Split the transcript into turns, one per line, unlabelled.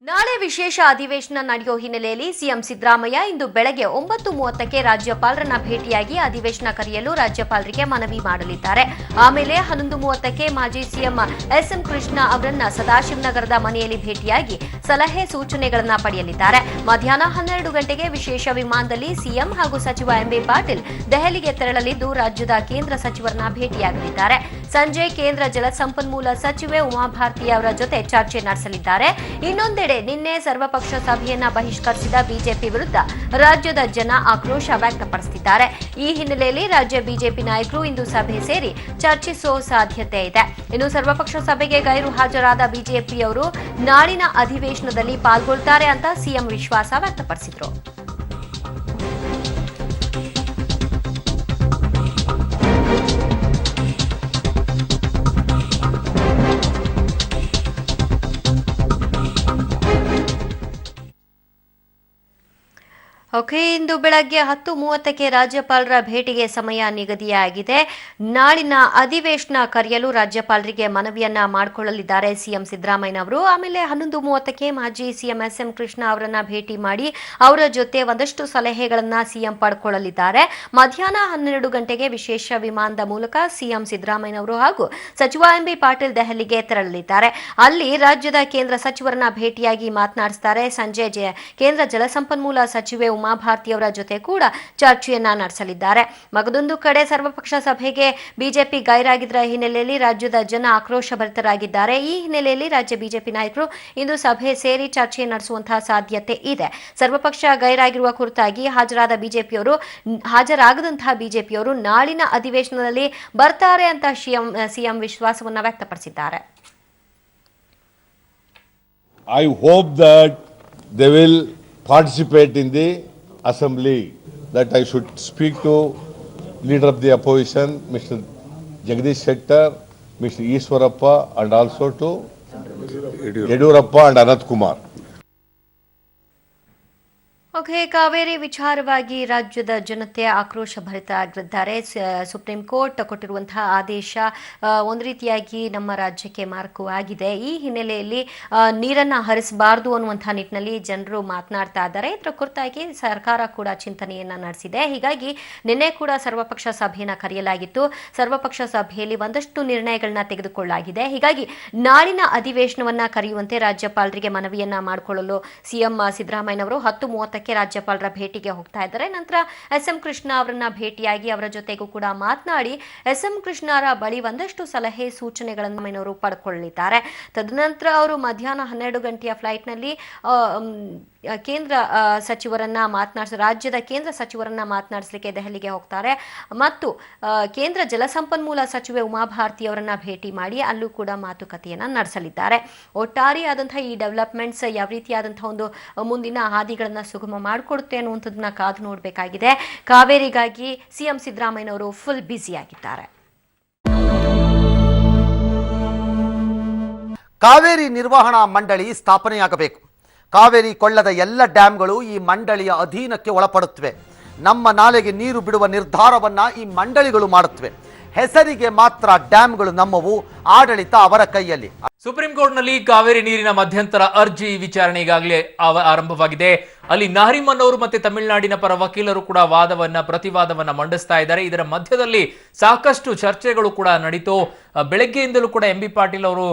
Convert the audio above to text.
ನಾಳೆ ವಿಶೇಷ ಅಧಿವೇಶನ ನಡೆಯೋ ಹಿನ್ನೆಲೆಯಲ್ಲಿ ಸಿಎಂ ಸಿದ್ದರಾಮಯ್ಯ ಇಂದು ಬೆಳಗ್ಗೆ 9:30ಕ್ಕೆ ರಾಜ್ಯಪಾಲರನ್ನ ಭೇಟಿಯಾಗಿ ಅಧಿವೇಶನ ಕರೆಯಲು ರಾಜ್ಯಪಾಲರಿಗೆ ಮನವಿ ಮಾಡಲಿದ್ದಾರೆ. ಆಮೇಲೆ 11:30ಕ್ಕೆ ಮಾಜಿ ಸಿಎಂ ಎಸ್ಎಂ ಕೃಷ್ಣ ಅವರನ್ನ ಸದಾಶಿವನಗರದ ಮನೆಯಲ್ಲಿ ಭೇಟಿಯಾಗಿ ಸಲಹೆ ಸೂಚನೆಗಳನ್ನ ಪಡೆಯಲಿದ್ದಾರೆ. ಮಧ್ಯಾಹ್ನ 12 ಗಂಟೆಗೆ ವಿಶೇಷ ವಿಮಾನದಲ್ಲಿ ಸಿಎಂ ಹಾಗೂ ಸಚಿವ ಎಂಬಿ ಪಾಟೀಲ್ ದೆಹಲಿಗೆ ತೆರಳಲಿದ್ದು ರಾಜ್ಯದ ಕೇಂದ್ರ ಸಚಿವರನ್ನ ಭೇಟಿಯಾಗಲಿದ್ದಾರೆ. ಸಂಜೆ ಕೇಂದ್ರ ಜಲಸಂಪನ್ಮೂಲ ಸಚಿವೆ ಉಮಾಭಾರತಿ ಅವರ ಜೊತೆ ಚರ್ಚೆ ನಡೆಸಲಿದ್ದಾರೆ. ಇನ್ನೊಂದೆಡೆ ನಿನ್ನೆ ಸರ್ವಪಕ್ಷ ಸಭೆಯನ್ನ ಬಹಿಷ್ಕರಿಸಿದ ಬಿಜೆಪಿ ವಿರುದ್ಧ ರಾಜ್ಯದ ಜನ ಆಕ್ರೋಶ ವ್ಯಕ್ತಪಡಿಸುತ್ತಿದ್ದಾರೆ. ಈ ಹಿನ್ನೆಲೆಯಲ್ಲಿ ರಾಜ್ಯ ಬಿಜೆಪಿ ನಾಯಕರು ಇಂದು ಸಭೆ ಸೇರಿ ಚರ್ಚಿಸುವ ಸಾಧ್ಯತೆ ಇದೆ. ಇನ್ನು ಸರ್ವಪಕ್ಷ ಸಭೆಗೆ ಗೈರು ಹಾಜರಾದ ಬಿಜೆಪಿಯವರು ನಾಳಿನ ಅಧಿವೇಶನದಲ್ಲಿ ಪಾಲ್ಗೊಳ್ತಾರೆ ಅಂತ ಸಿಎಂ ವಿಶ್ವಾಸ ವ್ಯಕ್ತಪಡಿಸಿದರು. ಇಂದು ಬೆಳಗ್ಗೆ 10:30ಕ್ಕೆ ರಾಜ್ಯಪಾಲರ ಭೇಟಿಗೆ ಸಮಯ ನಿಗದಿಯಾಗಿದೆ. ನಾಳಿನ ಅಧಿವೇಶನ ಕರೆಯಲು ರಾಜ್ಯಪಾಲರಿಗೆ ಮನವಿಯನ್ನ ಮಾಡಿಕೊಳ್ಳಲಿದ್ದಾರೆ ಸಿಎಂ ಸಿದ್ದರಾಮಯ್ಯನವರು. ಆಮೇಲೆ 11:30ಕ್ಕೆ ಮಾಜಿ ಸಿಎಂ ಎಸ್ಎಂ ಕೃಷ್ಣ ಅವರನ್ನ ಭೇಟಿ ಮಾಡಿ ಅವರ ಜೊತೆ ಒಂದಷ್ಟು ಸಲಹೆಗಳನ್ನ ಸಿಎಂ ಪಡ್ಕೊಳ್ಳಲಿದ್ದಾರೆ. ಮಧ್ಯಾಹ್ನ 12 ಗಂಟೆಗೆ ವಿಶೇಷ ವಿಮಾನದ ಮೂಲಕ ಸಿಎಂ ಸಿದ್ದರಾಮಯ್ಯನವರು ಹಾಗೂ ಸಚಿವ ಎಂಬಿ ಪಾಟೀಲ್ ದೆಹಲಿಗೆ ತೆರಳಲಿದ್ದಾರೆ. ಅಲ್ಲಿ ರಾಜ್ಯದ ಕೇಂದ್ರ ಸಚಿವರನ್ನ ಭೇಟಿಯಾಗಿ ಮಾತನಾಡಿಸುತ್ತಾರೆ. ಸಂಜೆ ಕೇಂದ್ರ ಜಲಸಂಪನ್ಮೂಲ ಸಚಿವೆ ಉಮಾಭಾರತಿ ಅವರ ಜೊತೆ ಕೂಡ ಚರ್ಚೆಯನ್ನ ನಡೆಸಲಿದ್ದಾರೆ. ಮಗದೊಂದು ಕಡೆ ಸರ್ವಪಕ್ಷ ಸಭೆಗೆ ಬಿಜೆಪಿ ಗೈರಾಗಿದ್ದರ ಹಿನ್ನೆಲೆಯಲ್ಲಿ ರಾಜ್ಯದ ಜನ ಆಕ್ರೋಶಭರಿತರಾಗಿದ್ದಾರೆ. ಈ ಹಿನ್ನೆಲೆಯಲ್ಲಿ ರಾಜ್ಯ ಬಿಜೆಪಿ ನಾಯಕರು ಇಂದು ಸಭೆ ಸೇರಿ ಚರ್ಚೆ ನಡೆಸುವಂತಹ ಸಾಧ್ಯತೆ ಇದೆ. ಸರ್ವಪಕ್ಷ ಗೈರಾಗಿರುವ ಕುರಿತಾಗಿ ಹಾಜರಾಗದಂತಹ ಬಿಜೆಪಿಯವರು ನಾಳಿನ ಅಧಿವೇಶನದಲ್ಲಿ ಬರ್ತಾರೆ ಅಂತ ಸಿಎಂ ವಿಶ್ವಾಸವನ್ನ ವ್ಯಕ್ತಪಡಿಸಿದ್ದಾರೆ.
I hope that they will participate in the assembly, that I should speak to leader of the opposition, Mr. Jagdish Shettar, Mr. Ishwarappa, and also to Yediyurappa and Anant Kumar.
Kaveri ವಿಚಾರವಾಗಿ ರಾಜ್ಯದ ಜನತೆ ಆಕ್ರೋಶ ಭರಿತರಾಗಿದ್ದಾರೆ. Supreme court ಕೊಟ್ಟಿರುವಂತಹ ಆದೇಶ ಒಂದು ರೀತಿಯಾಗಿ ನಮ್ಮ ರಾಜ್ಯಕ್ಕೆ ಮಾರಕವಾಗಿದೆ. ಈ ಹಿನ್ನೆಲೆಯಲ್ಲಿ ನೀರನ್ನ ಹರಿಸಬಾರದು ಅನ್ನುವಂತಹ ನಿಟ್ಟಿನಲ್ಲಿ ಜನರು ಮಾತನಾಡ್ತಾ ಇದ್ದಾರೆ. ಇದರ ಕುರಿತಾಗಿ ಸರ್ಕಾರ ಕೂಡ ಚಿಂತನೆಯನ್ನ ನಡೆಸಿದೆ. ಹೀಗಾಗಿ ನಿನ್ನೆ ಕೂಡ ಸರ್ವಪಕ್ಷ ಸಭೆಯನ್ನ ಕರೆಯಲಾಗಿತ್ತು. ಸರ್ವಪಕ್ಷ ಸಭೆಯಲ್ಲಿ ಒಂದಷ್ಟು ನಿರ್ಣಯಗಳನ್ನ ತೆಗೆದುಕೊಳ್ಳಲಾಗಿದೆ. ಹೀಗಾಗಿ ನಾಳಿನ ಅಧಿವೇಶನವನ್ನ ಕರೆಯುವಂತೆ ರಾಜ್ಯಪಾಲರಿಗೆ ಮನವಿಯನ್ನ ಮಾಡಿಕೊಳ್ಳಲು ಸಿಎಂ ಸಿದ್ದರಾಮಯ್ಯನವರು 10:30ಕ್ಕೆ ರಾಜ್ಯಪಾಲರ ಭೇಟಿಗೆ ಹೋಗ್ತಾ ಇದ್ದಾರೆ. ನಂತರ ಎಸ್ಎಂ ಕೃಷ್ಣ ಅವರನ್ನ ಭೇಟಿಯಾಗಿ ಅವರ ಜೊತೆಗೂ ಕೂಡ ಮಾತನಾಡಿ ಎಸ್ಎಂ ಕೃಷ್ಣರ ಬಳಿ ಒಂದಷ್ಟು ಸಲಹೆ ಸೂಚನೆಗಳನ್ನು ಪಡ್ಕೊಳ್ಳಲಿದ್ದಾರೆ. ತದನಂತರ ಅವರು ಮಧ್ಯಾಹ್ನ 12 ಗಂಟೆಯ ಫ್ಲೈಟ್ನಲ್ಲಿ ಕೇಂದ್ರ ಸಚಿವರನ್ನ ರಾಜ್ಯದ ಕೇಂದ್ರ ಸಚಿವರನ್ನ ಮಾತನಾಡಿಸಲಿಕ್ಕೆ ದೆಹಲಿಗೆ ಹೋಗ್ತಾರೆ ಮತ್ತು ಕೇಂದ್ರ ಜಲಸಂಪನ್ಮೂಲ ಸಚಿವೆ ಉಮಾಭಾರತಿ ಅವರನ್ನ ಭೇಟಿ ಮಾಡಿ ಅಲ್ಲೂ ಕೂಡ ಮಾತುಕತೆಯನ್ನ ನಡೆಸಲಿದ್ದಾರೆ. ಒಟ್ಟಾರೆಯಾದಂತಹ ಈ ಡೆವಲಪ್ಮೆಂಟ್ಸ್ ಯಾವ ರೀತಿಯಾದಂತಹ ಒಂದು ಮುಂದಿನ ಹಾದಿಗಳನ್ನ ಸುಗಮ ಮಾಡಿಕೊಡುತ್ತೆ ಅನ್ನುವಂಥದ್ದನ್ನ ಕಾದು ನೋಡಬೇಕಾಗಿದೆ. ಕಾವೇರಿಗಾಗಿ ಸಿಎಂ ಸಿದ್ದರಾಮಯ್ಯನವರು ಫುಲ್ ಬ್ಯುಸಿ ಆಗಿದ್ದಾರೆ.
ಕಾವೇರಿ ನಿರ್ವಹಣಾ ಮಂಡಳಿ ಸ್ಥಾಪನೆಯಾಗಬೇಕು. ಕಾವೇರಿ ಕೊಳ್ಳದ ಎಲ್ಲ ಡ್ಯಾಂಗಳು ಈ ಮಂಡಳಿಯ ಅಧೀನಕ್ಕೆ ಒಳಪಡುತ್ತವೆ. ನಮ್ಮ ನಾಲೆಗೆ ನೀರು ಬಿಡುವ ನಿರ್ಧಾರವನ್ನ ಈ ಮಂಡಳಿಗಳು ಮಾಡುತ್ತವೆ. ಹೆಸರಿಗೆ ಮಾತ್ರ ಡ್ಯಾಂಗಳು ನಮ್ಮವು, ಆಡಳಿತ ಅವರ ಕೈಯಲ್ಲಿ.
ಸುಪ್ರೀಂ ಕೋರ್ಟ್ನಲ್ಲಿ ಕಾವೇರಿ ನೀರಿನ ಮಧ್ಯಂತರ ಅರ್ಜಿ ವಿಚಾರಣೆ ಈಗಾಗಲೇ ಆರಂಭವಾಗಿದೆ. ಅಲ್ಲಿ ನಾರಿಮನ್ ಅವರು ಮತ್ತೆ ತಮಿಳುನಾಡಿನ ಪರ ವಕೀಲರು ಕೂಡ ಪ್ರತಿವಾದವನ್ನ ಮಂಡಿಸ್ತಾ ಇದ್ದಾರೆ. ಇದರ ಮಧ್ಯದಲ್ಲಿ ಸಾಕಷ್ಟು ಚರ್ಚೆಗಳು ಕೂಡ ನಡೀತು. ಬೆಳಗ್ಗೆಯಿಂದಲೂ ಕೂಡ ಎಂಬಿ ಪಾಟೀಲ್ ಅವರು